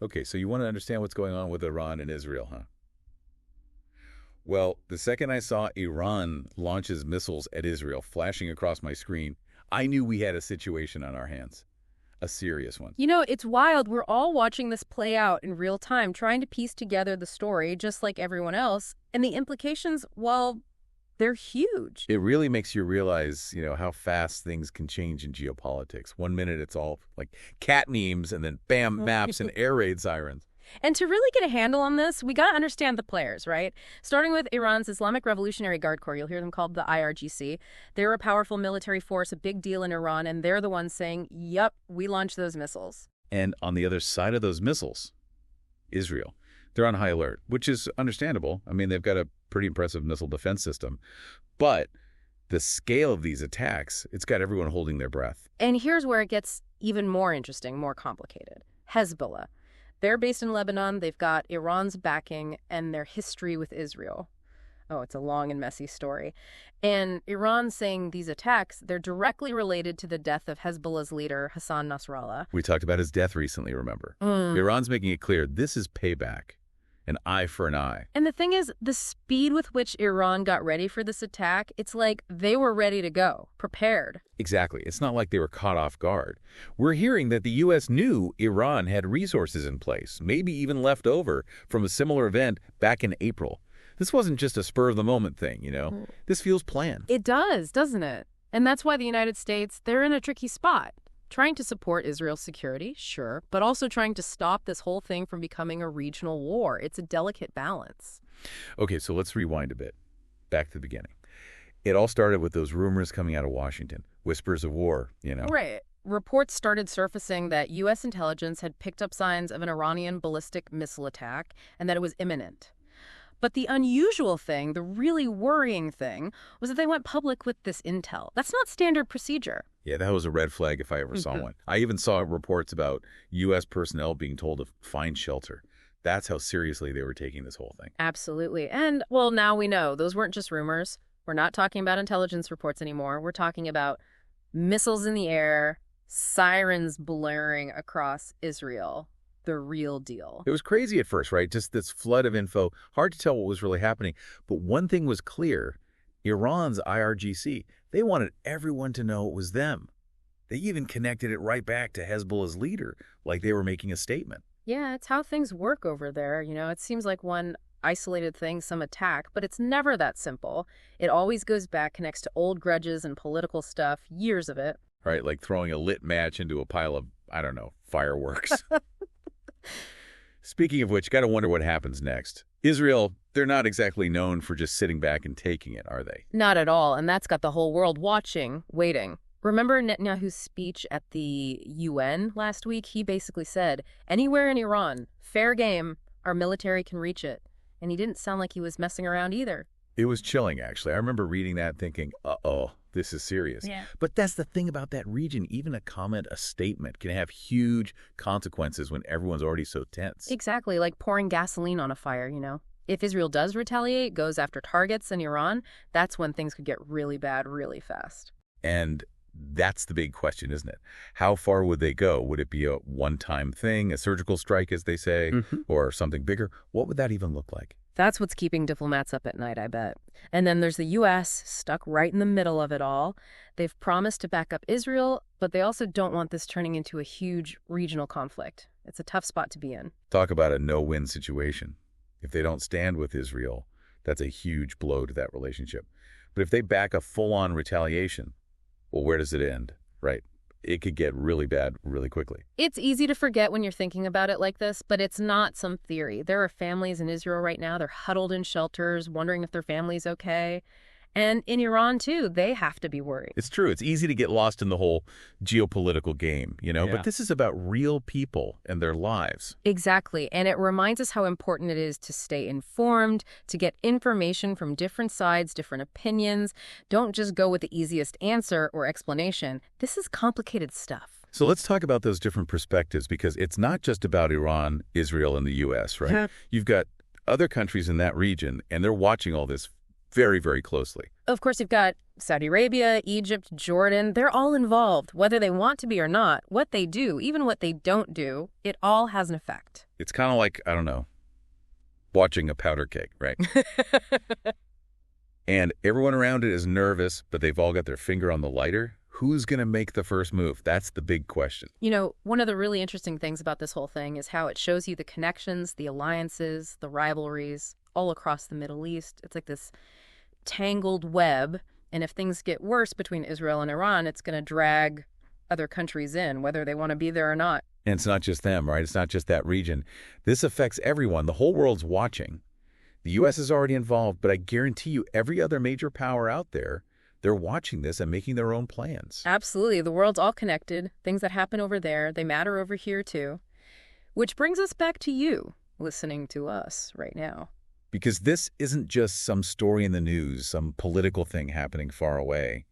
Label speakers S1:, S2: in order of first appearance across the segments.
S1: Okay, so you want to understand what's going on with Iran and Israel, huh? Well, the second I saw Iran launches missiles at Israel flashing across my screen, I knew we had a situation on our hands. A serious one.
S2: You know, it's wild. We're all watching this play out in real time, trying to piece together the story just like everyone else. And the implications, well, they're huge.
S1: It really makes you realize, how fast things can change in geopolitics. One minute it's all like cat memes and then bam, maps and air raid sirens.
S2: And to really get a handle on this, we got to understand the players, right? Starting with Iran's Islamic Revolutionary Guard Corps, you'll hear them called the IRGC. They're a powerful military force, a big deal in Iran, and they're the ones saying, yep, we launched those missiles.
S1: And on the other side of those missiles, Israel. They're on high alert, which is understandable. I mean, they've got a pretty impressive missile defense system. But the scale of these attacks, it's got everyone holding their breath.
S2: And here's where it gets even more interesting, more complicated. Hezbollah. They're based in Lebanon. They've got Iran's backing and their history with Israel. Oh, it's a long and messy story. And Iran's saying these attacks, they're directly related to the death of Hezbollah's leader, Hassan Nasrallah.
S1: We talked about his death recently, remember? Iran's making it clear this is payback. An eye for an eye.
S2: And the thing is, the speed with which Iran got ready for this attack, it's like they were ready to go, prepared.
S1: Exactly. It's not like they were caught off guard. We're hearing that the U.S. knew Iran had resources in place, maybe even left over from a similar event back in April. This wasn't just a spur-of-the-moment thing, This feels planned.
S2: It does, doesn't it? And that's why the United States, they're in a tricky spot. Trying to support Israel's security, sure, but also trying to stop this whole thing from becoming a regional war. It's a delicate balance.
S1: Okay, so let's rewind a bit. Back to the beginning. It all started with those rumors coming out of Washington. Whispers of war,
S2: Right. Reports started surfacing that U.S. intelligence had picked up signs of an Iranian ballistic missile attack and that it was imminent. But the unusual thing, the really worrying thing, was that they went public with this intel. That's not standard procedure.
S1: Yeah, that was a red flag if I ever saw one. I even saw reports about U.S. personnel being told to find shelter. That's how seriously they were taking this whole thing.
S2: Absolutely. And, well, now we know those weren't just rumors. We're not talking about intelligence reports anymore. We're talking about missiles in the air, sirens blaring across Israel. The real deal.
S1: It was crazy at first, right? Just this flood of info. Hard to tell what was really happening. But one thing was clear. Iran's IRGC, they wanted everyone to know it was them. They even connected it right back to Hezbollah's leader, like they were making a statement.
S2: Yeah, it's how things work over there. It seems like one isolated thing, some attack, but it's never that simple. It always goes back, connects to old grudges and political stuff, years of it.
S1: Right, like throwing a lit match into a pile of, fireworks. Speaking of which, got to wonder what happens next. Israel, they're not exactly known for just sitting back and taking it, are they?
S2: Not at all, and that's got the whole world watching, waiting. Remember Netanyahu's speech at the UN last week? He basically said, anywhere in Iran, fair game, our military can reach it. And he didn't sound like he was messing around either.
S1: It was chilling, actually. I remember reading that thinking, uh-oh, this is serious.
S2: Yeah.
S1: But that's the thing about that region. Even a comment, a statement can have huge consequences when everyone's already so tense.
S2: Exactly, like pouring gasoline on a fire, If Israel does retaliate, goes after targets in Iran, that's when things could get really bad really fast.
S1: And that's the big question, isn't it? How far would they go? Would it be a one-time thing, a surgical strike, as they say, or something bigger? What would that even look like?
S2: That's what's keeping diplomats up at night, I bet. And then there's the U.S. stuck right in the middle of it all. They've promised to back up Israel, but they also don't want this turning into a huge regional conflict. It's a tough spot to be in.
S1: Talk about a no-win situation. If they don't stand with Israel, that's a huge blow to that relationship. But if they back a full-on retaliation, well, where does it end, right? It could get really bad really quickly.
S2: It's easy to forget when you're thinking about it like this, but it's not some theory. There are families in Israel right now. They're huddled in shelters, wondering if their family's okay. And in Iran, too, they have to be worried.
S1: It's true. It's easy to get lost in the whole geopolitical game,
S2: Yeah.
S1: But this is about real people and their lives.
S2: Exactly. And it reminds us how important it is to stay informed, to get information from different sides, different opinions. Don't just go with the easiest answer or explanation. This is complicated stuff.
S1: So let's talk about those different perspectives, because it's not just about Iran, Israel, and the U.S., right? You've got other countries in that region, and they're watching all this very, very closely.
S2: Of course, you've got Saudi Arabia, Egypt, Jordan. They're all involved, whether they want to be or not. What they do, even what they don't do, it all has an effect.
S1: It's kind of like, I don't know, watching a powder keg, right? And everyone around it is nervous, but they've all got their finger on the lighter. Who's going to make the first move? That's the big question.
S2: You know, one of the really interesting things about this whole thing is how it shows you the connections, the alliances, the rivalries all across the Middle East. It's like this tangled web, and if things get worse between Israel and Iran, it's going to drag other countries in, whether they want to be there or not.
S1: And it's not just them, right? It's not just that region. This affects everyone. The whole world's watching. The U.S. is already involved, but I guarantee you every other major power out there, they're watching this and making their own plans.
S2: Absolutely. The world's all connected. Things that happen over there, they matter over here too. Which brings us back to you, listening to us right now.
S1: Because this isn't just some story in the news, some political thing happening far away.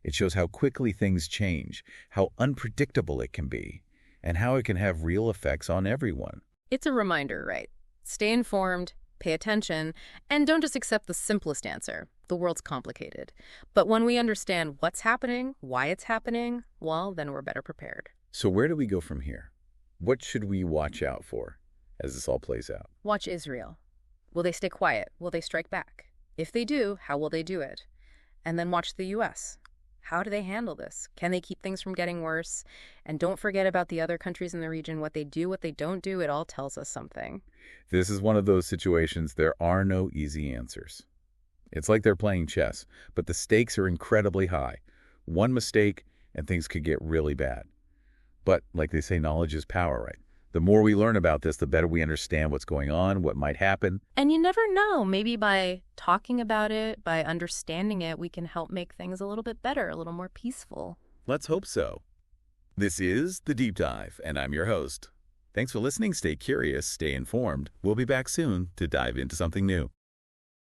S1: It shows how quickly things change, how unpredictable it can be, and how it can have real effects on everyone.
S2: It's a reminder, right? Stay informed, pay attention, and don't just accept the simplest answer. The world's complicated. But when we understand what's happening, why it's happening, well, then we're better prepared.
S1: So where do we go from here? What should we watch out for as this all plays out?
S2: Watch Israel. Will they stay quiet? Will they strike back? If they do, how will they do it? And then watch the U.S. How do they handle this? Can they keep things from getting worse? And don't forget about the other countries in the region. What they do, what they don't do, it all tells us something.
S1: This is one of those situations there are no easy answers. It's like they're playing chess, but the stakes are incredibly high. One mistake and things could get really bad. But like they say, knowledge is power, right? The more we learn about this, the better we understand what's going on, what might happen.
S2: And you never know. Maybe by talking about it, by understanding it, we can help make things a little bit better, a little more peaceful.
S1: Let's hope so. This is The Deep Dive, and I'm your host. Thanks for listening. Stay curious, stay informed. We'll be back soon to dive into something new.